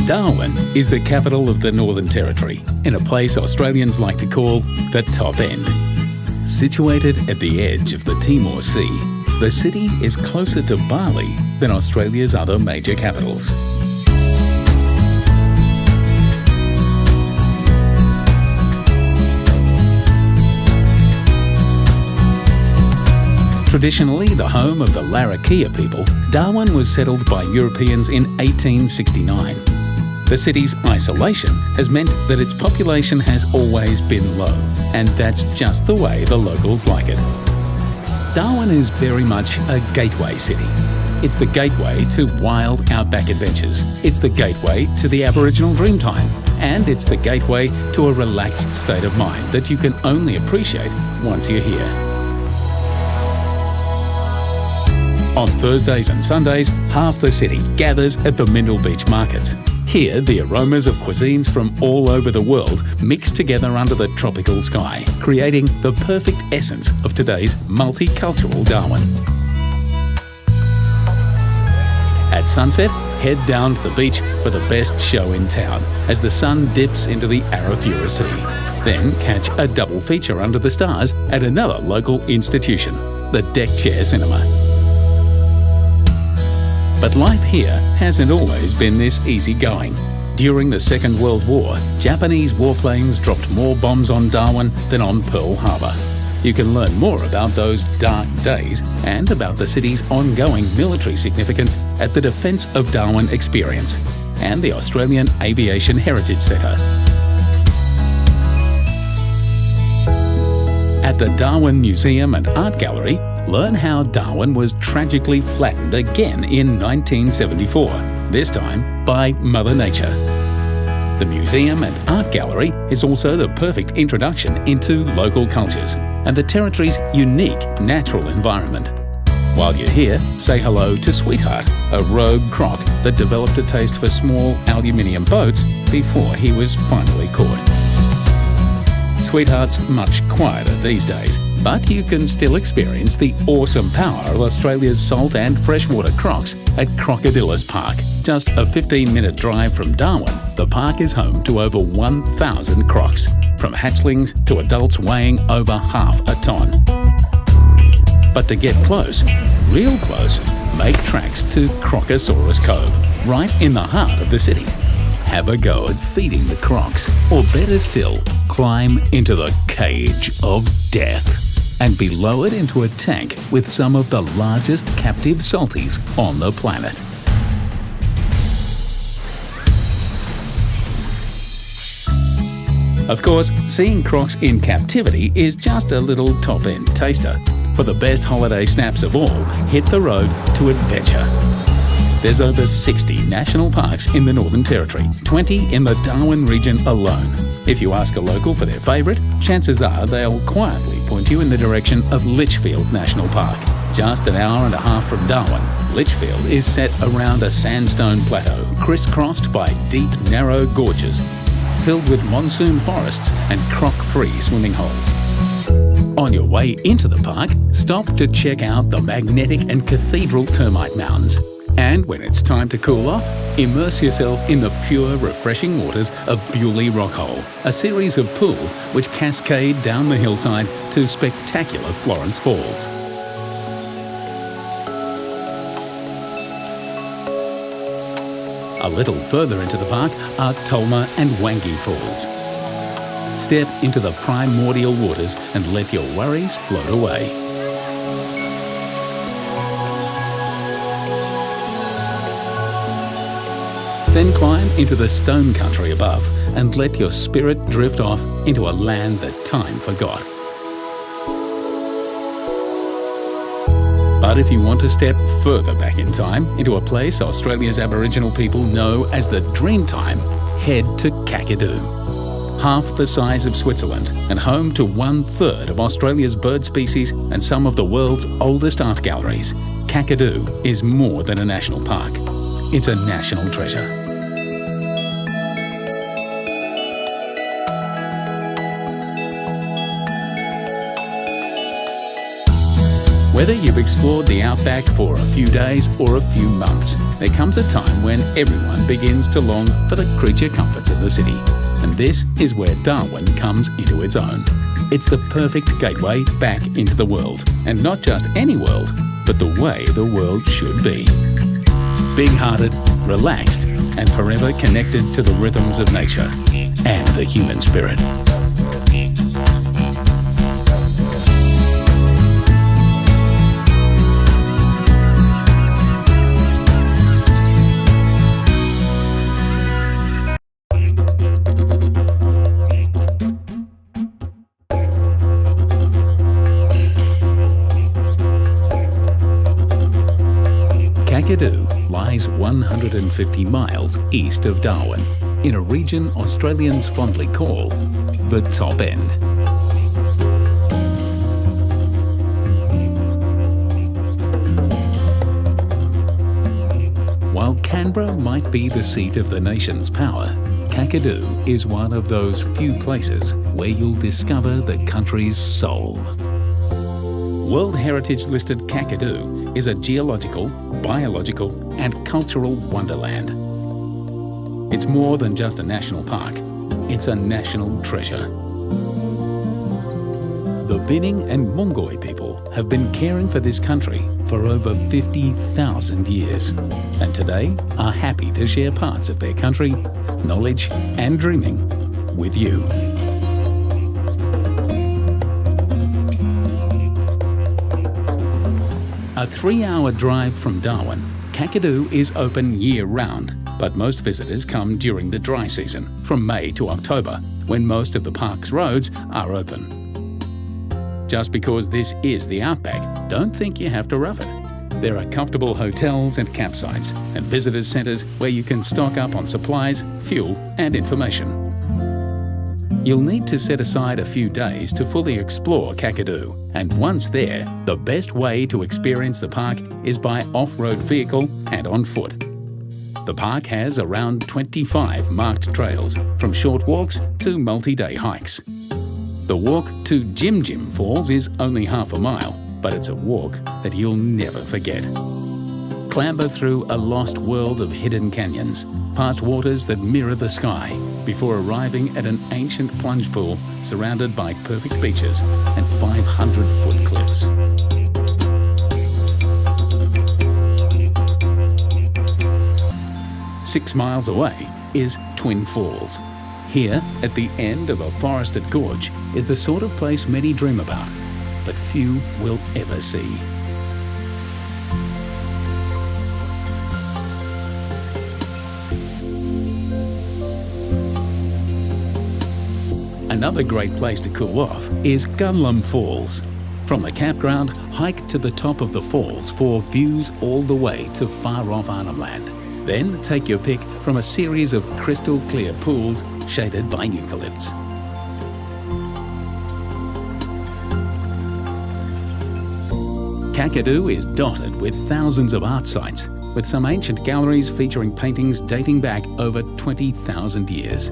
Darwin is the capital of the Northern Territory, in a place Australians like to call the top end. Situated at the edge of the Timor Sea, the city is closer to Bali than Australia's other major capitals. Traditionally the home of the Larrakia people, Darwin was settled by Europeans in 1869. The city's isolation has meant that its population has always been low, and that's just the way the locals like it. Darwin is very much a gateway city. It's the gateway to wild outback adventures. It's the gateway to the Aboriginal Dreamtime. And it's the gateway to a relaxed state of mind that you can only appreciate once you're here. On Thursdays and Sundays, half the city gathers at the Mindil Beach markets. Here, the aromas of cuisines from all over the world mix together under the tropical sky, creating the perfect essence of today's multicultural Darwin. At sunset, head down to the beach for the best show in town as the sun dips into the Arafura Sea. Then catch a double feature under the stars at another local institution, the Deck Chair Cinema. But life here hasn't always been this easygoing. During the Second World War, Japanese warplanes dropped more bombs on Darwin than on Pearl Harbor. You can learn more about those dark days and about the city's ongoing military significance at the Defence of Darwin Experience and the Australian Aviation Heritage Centre. At the Darwin Museum and Art Gallery, learn how Darwin was tragically flattened again in 1974, this time by Mother Nature. The museum and art gallery is also the perfect introduction into local cultures and the territory's unique natural environment. While you're here, say hello to Sweetheart, a rogue croc that developed a taste for small aluminium boats before he was finally caught. Sweetheart's much quieter these days, but you can still experience the awesome power of Australia's salt and freshwater crocs at Crocodilus Park. Just a 15-minute drive from Darwin, the park is home to over 1,000 crocs, from hatchlings to adults weighing over half a ton. But to get close, real close, make tracks to Crocosaurus Cove, right in the heart of the city. Have a go at feeding the crocs, or better still, climb into the cage of death and be lowered into a tank with some of the largest captive salties on the planet. Of course, seeing crocs in captivity is just a little top-end taster. For the best holiday snaps of all, hit the road to adventure. There's over 60 national parks in the Northern Territory, 20 in the Darwin region alone. If you ask a local for their favourite, chances are they'll quietly point you in the direction of Litchfield National Park. Just an hour and a half from Darwin, Litchfield is set around a sandstone plateau, crisscrossed by deep, narrow gorges, filled with monsoon forests and croc-free swimming holes. On your way into the park, stop to check out the magnetic and cathedral termite mounds. And when it's time to cool off, immerse yourself in the pure, refreshing waters of Bewley Rockhole, a series of pools which cascade down the hillside to spectacular Florence Falls. A little further into the park are Tolna and Wangi Falls. Step into the primordial waters and let your worries float away. Then climb into the stone country above and let your spirit drift off into a land that time forgot. But if you want to step further back in time, into a place Australia's Aboriginal people know as the Dreamtime, head to Kakadu. Half the size of Switzerland and home to 1/3 of Australia's bird species and some of the world's oldest art galleries, Kakadu is more than a national park. It's a national treasure. Whether you've explored the outback for a few days or a few months, there comes a time when everyone begins to long for the creature comforts of the city. And this is where Darwin comes into its own. It's the perfect gateway back into the world. And not just any world, but the way the world should be. Big-hearted, relaxed, and forever connected to the rhythms of nature and the human spirit. Kakadu lies 150 miles east of Darwin, in a region Australians fondly call the Top End. While Canberra might be the seat of the nation's power, Kakadu is one of those few places where you'll discover the country's soul. World Heritage listed Kakadu is a geological, biological and cultural wonderland. It's more than just a national park, it's a national treasure. The Bining and Mungoi people have been caring for this country for over 50,000 years, and today are happy to share parts of their country, knowledge and dreaming with you. A 3-hour drive from Darwin, Kakadu is open year-round, but most visitors come during the dry season, from May to October, when most of the park's roads are open. Just because this is the outback, don't think you have to rough it. There are comfortable hotels and campsites, and visitors centres where you can stock up on supplies, fuel and information. You'll need to set aside a few days to fully explore Kakadu, and once there, the best way to experience the park is by off-road vehicle and on foot. The park has around 25 marked trails, from short walks to multi-day hikes. The walk to Jim Jim Falls is only half a mile, but it's a walk that you'll never forget. Clamber through a lost world of hidden canyons, past waters that mirror the sky, before arriving at an ancient plunge pool surrounded by perfect beaches and 500-foot cliffs. Six miles away is Twin Falls. Here, at the end of a forested gorge, is the sort of place many dream about, but few will ever see. Another great place to cool off is Gunlum Falls. From the campground, hike to the top of the falls for views all the way to far-off Arnhem Land. Then take your pick from a series of crystal-clear pools shaded by eucalypts. Kakadu is dotted with thousands of art sites, with some ancient galleries featuring paintings dating back over 20,000 years.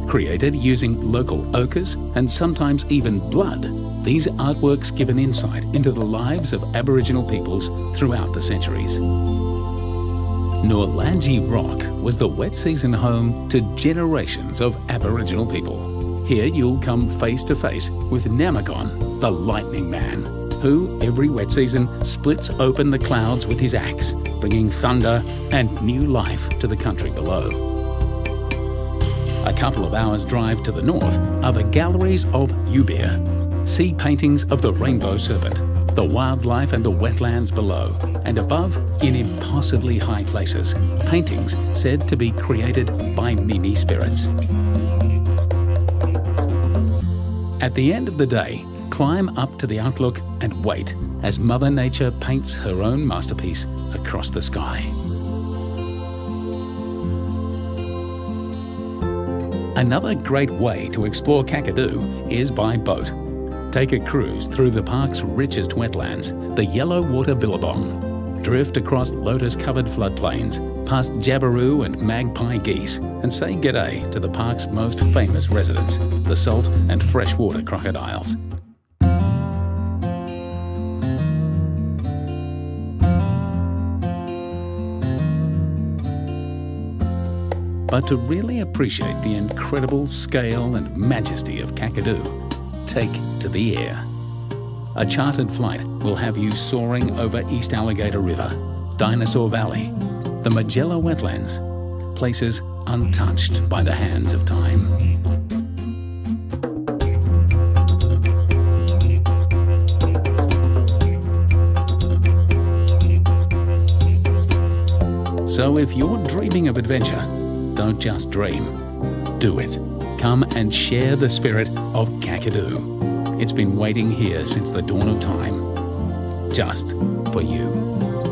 Created using local ochres and sometimes even blood, these artworks give an insight into the lives of Aboriginal peoples throughout the centuries. Norlangi Rock was the wet season home to generations of Aboriginal people. Here you'll come face to face with Namagon, the Lightning Man, who every wet season splits open the clouds with his axe, bringing thunder and new life to the country below. A couple of hours' drive to the north are the galleries of Ubir. See paintings of the rainbow serpent, the wildlife and the wetlands below, and above, in impossibly high places, paintings said to be created by Mimi spirits. At the end of the day, climb up to the outlook and wait as Mother Nature paints her own masterpiece across the sky. Another great way to explore Kakadu is by boat. Take a cruise through the park's richest wetlands, the Yellow Water Billabong. Drift across lotus-covered floodplains, past jabiru and magpie geese, and say g'day to the park's most famous residents, the salt and freshwater crocodiles. But to really appreciate the incredible scale and majesty of Kakadu, take to the air. A chartered flight will have you soaring over East Alligator River, Dinosaur Valley, the Magella Wetlands, places untouched by the hands of time. So if you're dreaming of adventure, don't just dream, do it. Come and share the spirit of Kakadu. It's been waiting here since the dawn of time, just for you.